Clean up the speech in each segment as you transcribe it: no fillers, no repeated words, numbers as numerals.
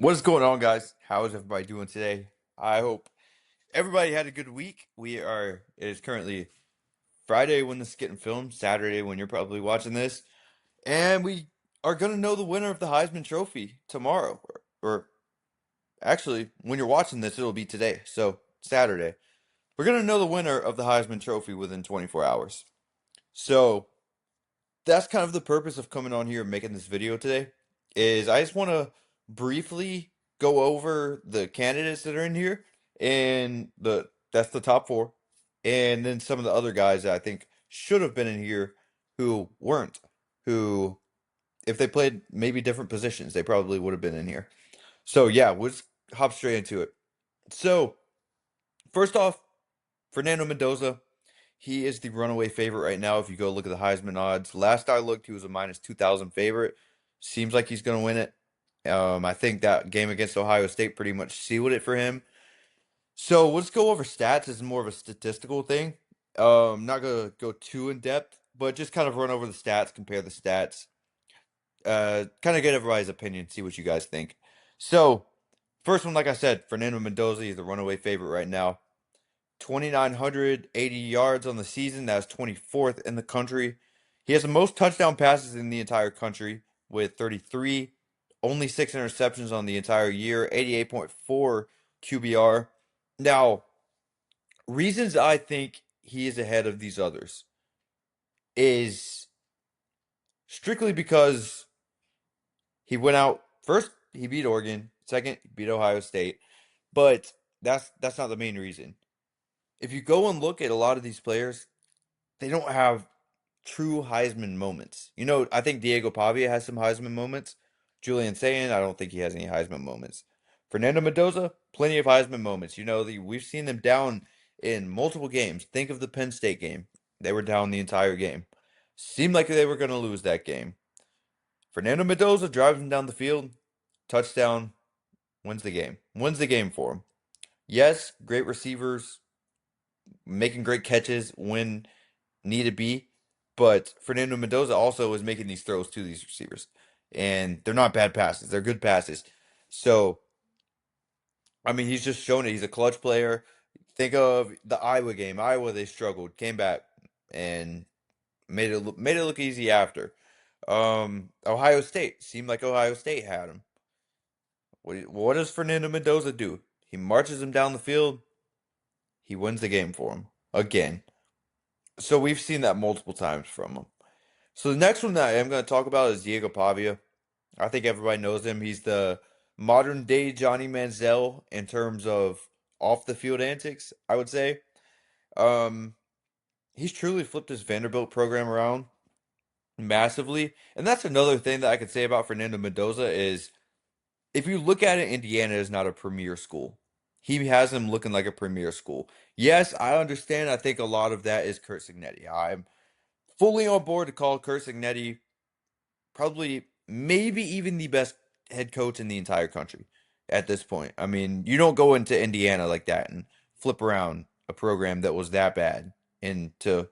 What is going on, guys? How is everybody doing today? I hope everybody had a good week. It is currently Friday when this is getting filmed, Saturday when you're probably watching this, and we are going to know the winner of the Heisman Trophy tomorrow. Or actually, when you're watching this, it'll be today, so Saturday. We're going to know the winner of the Heisman Trophy within 24 hours. So that's kind of the purpose of coming on here and making this video today, is I just want to briefly go over the candidates that are in here and that's the top four, and then some of the other guys that I think should have been in here who weren't, who if they played maybe different positions, they probably would have been in here. So yeah, we'll just hop straight into it. So first off, Fernando Mendoza. He is the runaway favorite right now. If you go look at the Heisman odds, last I looked, he was a minus 2,000 favorite. Seems like he's going to win it. I think that game against Ohio State pretty much sealed it for him. So let's go over stats. This is more of a statistical thing. Not going to go too in depth, but just kind of run over the stats, compare the stats, kind of get everybody's opinion, see what you guys think. So, first one, like I said, Fernando Mendoza, he's the runaway favorite right now. 2,980 yards on the season. That's 24th in the country. He has the most touchdown passes in the entire country with 33. Only 6 interceptions on the entire year. 88.4 QBR. Now, reasons I think he is ahead of these others is strictly because he went out first, he beat Oregon. Second, he beat Ohio State. But that's not the main reason. If you go and look at a lot of these players, they don't have true Heisman moments. I think Diego Pavia has some Heisman moments. Julian Sayin, I don't think he has any Heisman moments. Fernando Mendoza, plenty of Heisman moments. We've seen them down in multiple games. Think of the Penn State game. They were down the entire game. Seemed like they were going to lose that game. Fernando Mendoza drives them down the field. Touchdown. Wins the game. Wins the game for him. Yes, great receivers, making great catches when need be. But Fernando Mendoza also is making these throws to these receivers. And they're not bad passes. They're good passes. So, I mean, he's just shown it. He's a clutch player. Think of the Iowa game. Iowa, they struggled, came back, and made it look easy after. Ohio State. Seemed like Ohio State had him. What does Fernando Mendoza do? He marches him down the field. He wins the game for him. Again. So we've seen that multiple times from him. So the next one that I am going to talk about is Diego Pavia. I think everybody knows him. He's the modern day Johnny Manziel in terms of off the field antics, I would say. Um, he's truly flipped his Vanderbilt program around massively. And that's another thing that I could say about Fernando Mendoza is if you look at it, Indiana is not a premier school. He has him looking like a premier school. Yes, I understand. I think a lot of that is Kurt Cignetti. I'm fully on board to call Kurt Cignetti probably maybe even the best head coach in the entire country at this point. I mean, you don't go into Indiana like that and flip around a program that was that bad into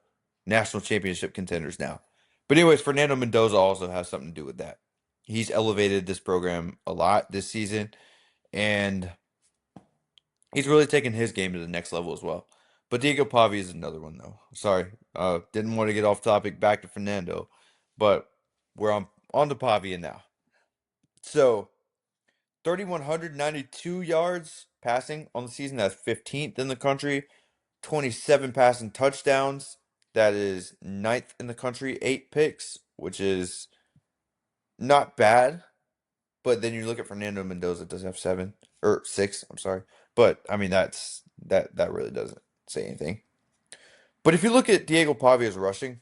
national championship contenders now. But anyways, Fernando Mendoza also has something to do with that. He's elevated this program a lot this season, and he's really taken his game to the next level as well. But Diego Pavi is another one, though. Sorry, didn't want to get off topic. Back to Fernando, but we're on to Pavia now. So 3,192 yards passing on the season. That's 15th in the country. 27 passing touchdowns. That is ninth in the country. 8 picks, which is not bad. But then you look at Fernando Mendoza, does have 7 or 6. I'm sorry, but I mean that really doesn't say anything. But if you look at Diego Pavia's rushing,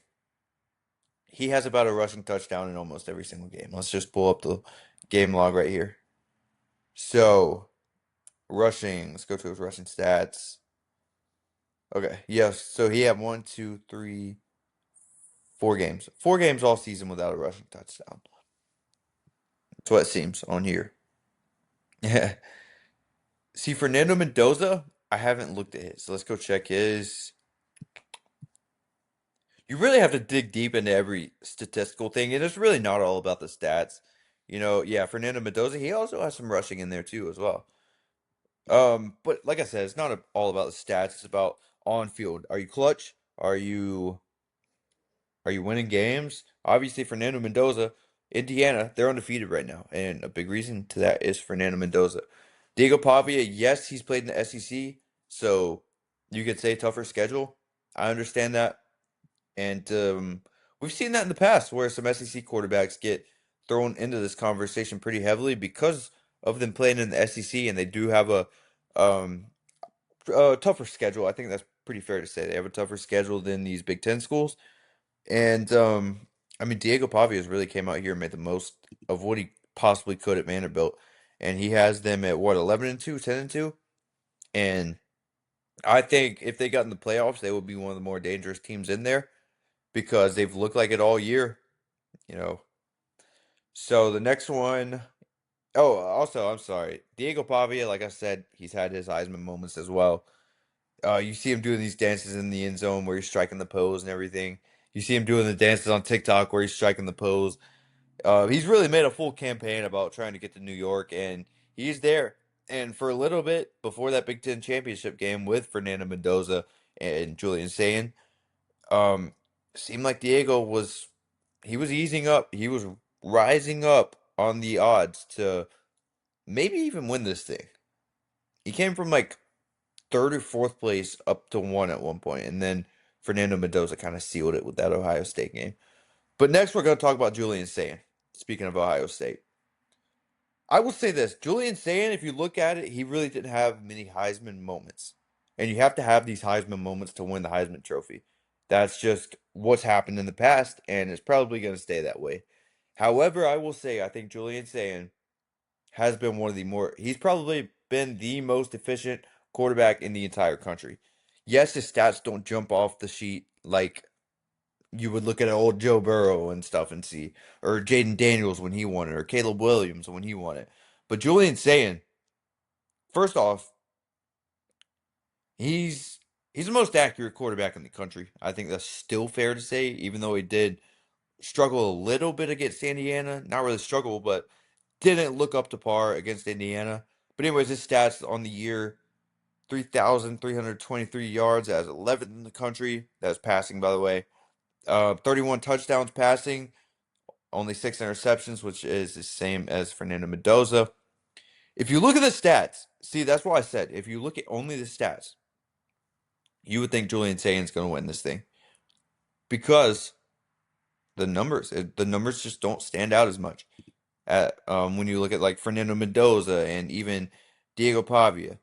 he has about a rushing touchdown in almost every single game. Let's just pull up the game log right here. So rushing, let's go to his rushing stats. Okay, yes. So he had 4 games. 4 games all season without a rushing touchdown. That's what it seems on here. Yeah. See, Fernando Mendoza, I haven't looked at his. So let's go check his. You really have to dig deep into every statistical thing, and it's really not all about the stats. Yeah, Fernando Mendoza, he also has some rushing in there too as well. But like I said, it's not all about the stats. It's about on field. Are you clutch? Are you winning games? Obviously, Fernando Mendoza, Indiana, they're undefeated right now, and a big reason to that is Fernando Mendoza. Diego Pavia, yes, he's played in the SEC, so you could say tougher schedule. I understand that, and we've seen that in the past where some SEC quarterbacks get thrown into this conversation pretty heavily because of them playing in the SEC, and they do have um, a tougher schedule. I think that's pretty fair to say. They have a tougher schedule than these Big Ten schools. And I mean, Diego Pavia has really came out here and made the most of what he possibly could at Vanderbilt, and he has them at what 11-2, 10-2, and I think if they got in the playoffs, they would be one of the more dangerous teams in there because they've looked like it all year, you know. So the next one, oh, also I'm sorry, Diego Pavia. Like I said, he's had his Heisman moments as well. You see him doing these dances in the end zone where he's striking the pose and everything. You see him doing the dances on TikTok where he's striking the pose. He's really made a full campaign about trying to get to New York, and he's there. And for a little bit before that Big Ten championship game with Fernando Mendoza and Julian Sayin, um, seemed like Diego was easing up. He was rising up on the odds to maybe even win this thing. He came from like third or fourth place up to one at one point, and then Fernando Mendoza kind of sealed it with that Ohio State game. But next, we're going to talk about Julian Sayin. Speaking of Ohio State, I will say this: Julian Sayin, if you look at it, he really didn't have many Heisman moments, and you have to have these Heisman moments to win the Heisman Trophy. That's just what's happened in the past, and it's probably going to stay that way. However, I will say I think Julian Sayin has been one of the more. He's probably been the most efficient quarterback in the entire country. Yes, his stats don't jump off the sheet like you would look at old Joe Burrow and stuff and see, or Jaden Daniels when he won it, or Caleb Williams when he won it. But Julian Sayin, first off, he's he's the most accurate quarterback in the country. I think that's still fair to say, even though he did struggle a little bit against Indiana. Not really struggle, but didn't look up to par against Indiana. But anyways, his stats on the year: 3,323 yards as 11th in the country. That's passing, by the way. 31 touchdowns passing, only 6 interceptions, which is the same as Fernando Mendoza. If you look at the stats, see, that's what I said. If you look at only the stats, you would think Julian Sayin's going to win this thing because the numbers just don't stand out as much. When you look at like Fernando Mendoza and even Diego Pavia,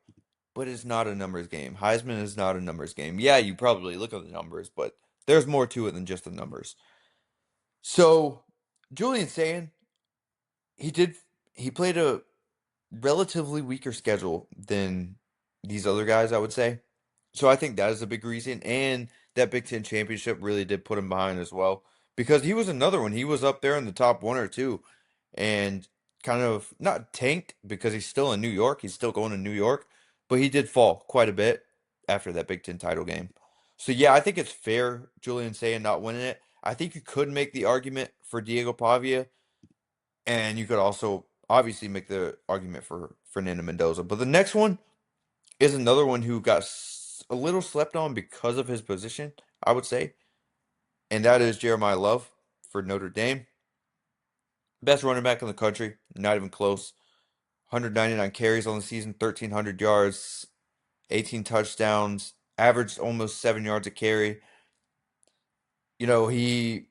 but it's not a numbers game. Heisman is not a numbers game. Yeah, you probably look at the numbers, but there's more to it than just the numbers. So Julian Sayin, he did he played a relatively weaker schedule than these other guys, I would say. So I think that is a big reason. And that Big Ten championship really did put him behind as well. Because he was another one. He was up there in the top one or two and kind of not tanked because he's still in New York. He's still going to New York. But he did fall quite a bit after that Big Ten title game. So yeah, I think it's fair Julian Sayin not winning it. I think you could make the argument for Diego Pavia, and you could also obviously make the argument for Fernando Mendoza. But the next one is another one who got a little slept on because of his position, I would say. And that is Jerimyah Love for Notre Dame. Best running back in the country, not even close. 199 carries on the season, 1,300 yards, 18 touchdowns, averaged almost 7 yards a carry. He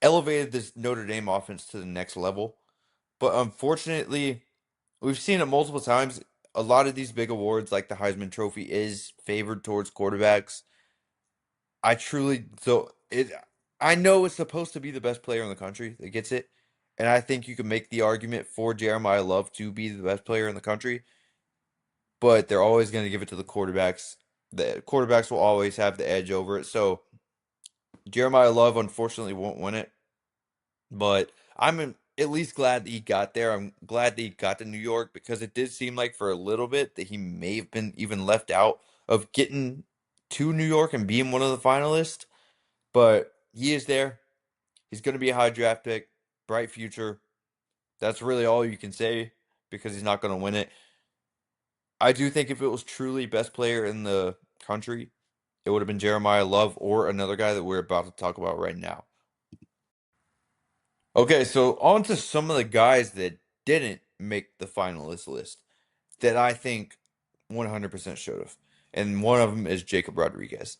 elevated this Notre Dame offense to the next level. But unfortunately, we've seen it multiple times. A lot of these big awards, like the Heisman Trophy, is favored towards quarterbacks. I truly so it. I know it's supposed to be the best player in the country that gets it, and I think you can make the argument for Jerimyah Love to be the best player in the country. But they're always going to give it to the quarterbacks. The quarterbacks will always have the edge over it. So Jerimyah Love unfortunately won't win it. But at least glad that he got there. I'm glad that he got to New York because it did seem like for a little bit that he may have been even left out of getting to New York and being one of the finalists. But he is there. He's going to be a high draft pick. bright future. That's really all you can say because he's not going to win it. I do think if it was truly best player in the country, it would have been Jerimyah Love or another guy that we're about to talk about right now. Okay, so on to some of the guys that didn't make the finalist list that I think 100% should have. And one of them is Jacob Rodriguez.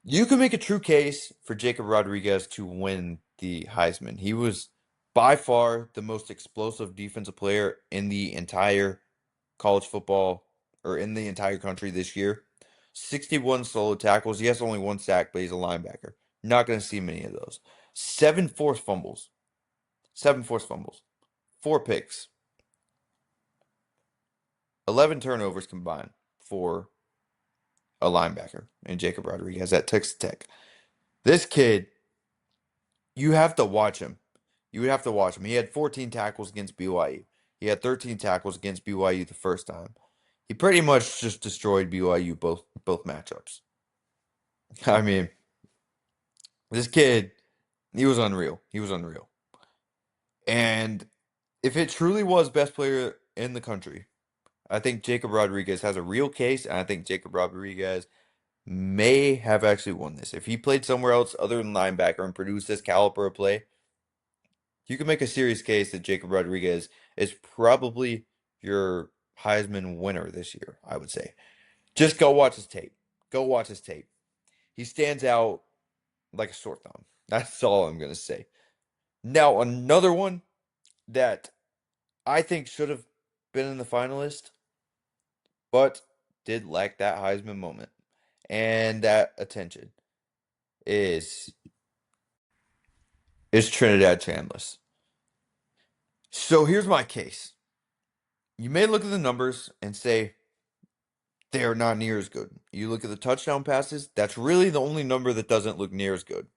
You can make a true case for Jacob Rodriguez to win the Heisman. He was by far the most explosive defensive player in the entire college football or in the entire country this year. 61 solo tackles. He has only one sack, but he's a linebacker. Not going to see many of those. Seven forced fumbles. Seven forced fumbles. Four picks. 11 turnovers combined for a linebacker and Jacob Rodriguez at Texas Tech. This kid, you have to watch him. You would have to watch him. He had 14 tackles against BYU. He had 13 tackles against BYU the first time. He pretty much just destroyed BYU both matchups. I mean, this kid, he was unreal. He was unreal. And if it truly was best player in the country, I think Jacob Rodriguez has a real case, and I think Jacob Rodriguez may have actually won this. If he played somewhere else other than linebacker and produced this caliber of play, you can make a serious case that Jacob Rodriguez is probably your Heisman winner this year, I would say. Just go watch his tape. Go watch his tape. He stands out like a sore thumb. That's all I'm going to say. Now, another one that I think should have been in the finalist, but did lack that Heisman moment and that attention is Trinidad Chambliss. So here's my case. You may look at the numbers and say they're not near as good. You look at the touchdown passes, that's really the only number that doesn't look near as good.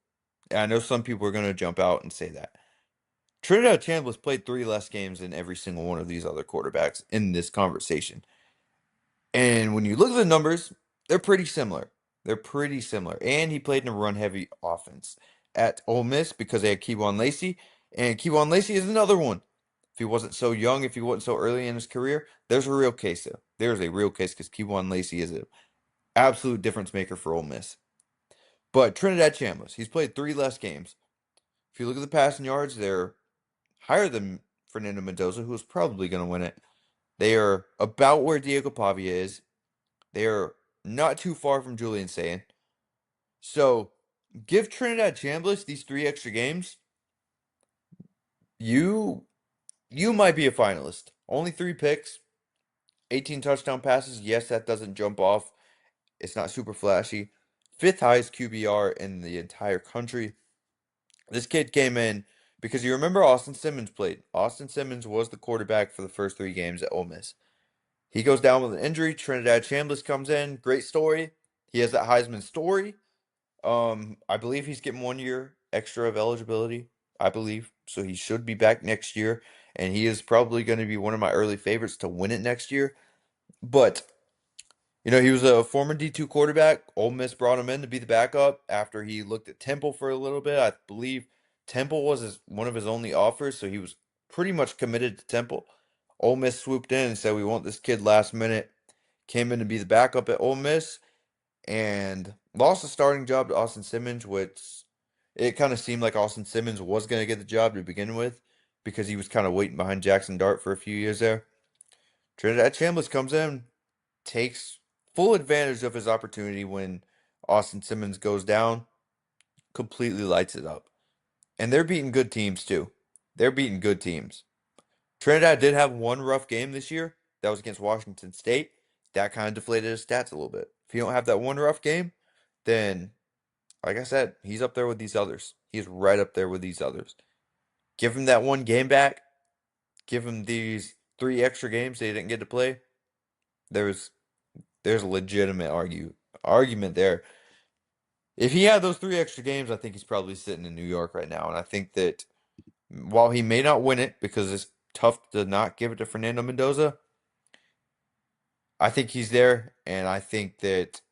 And I know some people are going to jump out and say that. Trinidad Chambliss played 3 less games than every single one of these other quarterbacks in this conversation. And when you look at the numbers, they're pretty similar. They're pretty similar. And he played in a run-heavy offense at Ole Miss because they had Keywan Lacey. And Keywan Lacey is another one. If he wasn't so young, if he wasn't so early in his career, there's a real case there. There's a real case because Keywan Lacey is an absolute difference maker for Ole Miss. But Trinidad Chambliss, he's played 3 less games. If you look at the passing yards, they're higher than Fernando Mendoza, who is probably going to win it. They are about where Diego Pavia is. They are not too far from Julian Sayin. So give Trinidad Chambliss these 3 extra games. You might be a finalist. Only 3 picks, 18 touchdown passes. Yes, that doesn't jump off. It's not super flashy. 5th highest QBR in the entire country. This kid came in because you remember Austin Simmons played. Austin Simmons was the quarterback for the first 3 games at Ole Miss. He goes down with an injury. Trinidad Chambliss comes in. Great story. He has that Heisman story. I believe he's getting 1 year extra of eligibility. I believe so. He should be back next year, and he is probably going to be one of my early favorites to win it next year. But he was a former D2 quarterback. Ole Miss brought him in to be the backup after he looked at Temple for a little bit. I believe Temple was one of his only offers, so he was pretty much committed to Temple. Ole Miss swooped in and said, "We want this kid last minute." Came in to be the backup at Ole Miss and lost the starting job to Austin Simmons, which it kind of seemed like Austin Simmons was going to get the job to begin with because he was kind of waiting behind Jackson Dart for a few years there. Trinidad Chambliss comes in, takes full advantage of his opportunity when Austin Simmons goes down, completely lights it up. And they're beating good teams too. They're beating good teams. Trinidad did have one rough game this year. That was against Washington State. That kind of deflated his stats a little bit. If you don't have that one rough game, then, like I said, he's up there with these others. He's right up there with these others. Give him that one game back. Give him these 3 extra games they didn't get to play. There's a legitimate argument there. If he had those 3 extra games, I think he's probably sitting in New York right now. And I think that while he may not win it because it's tough to not give it to Fernando Mendoza, I think he's there. And I think that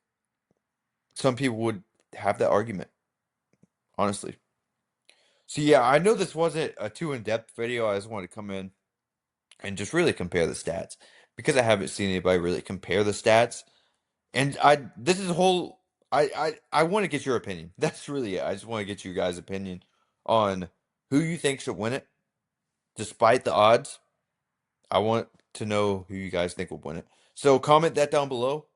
some people would have that argument, honestly. So yeah, I know this wasn't a too in-depth video. I just wanted to come in and just really compare the stats because I haven't seen anybody really compare the stats. And this is a whole I want to get your opinion. That's really it. I just want to get you guys' opinion on who you think should win it, despite the odds. I want to know who you guys think will win it. So comment that down below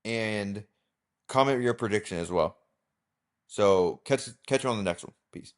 and comment your prediction as well. So catch you on the next one. Peace.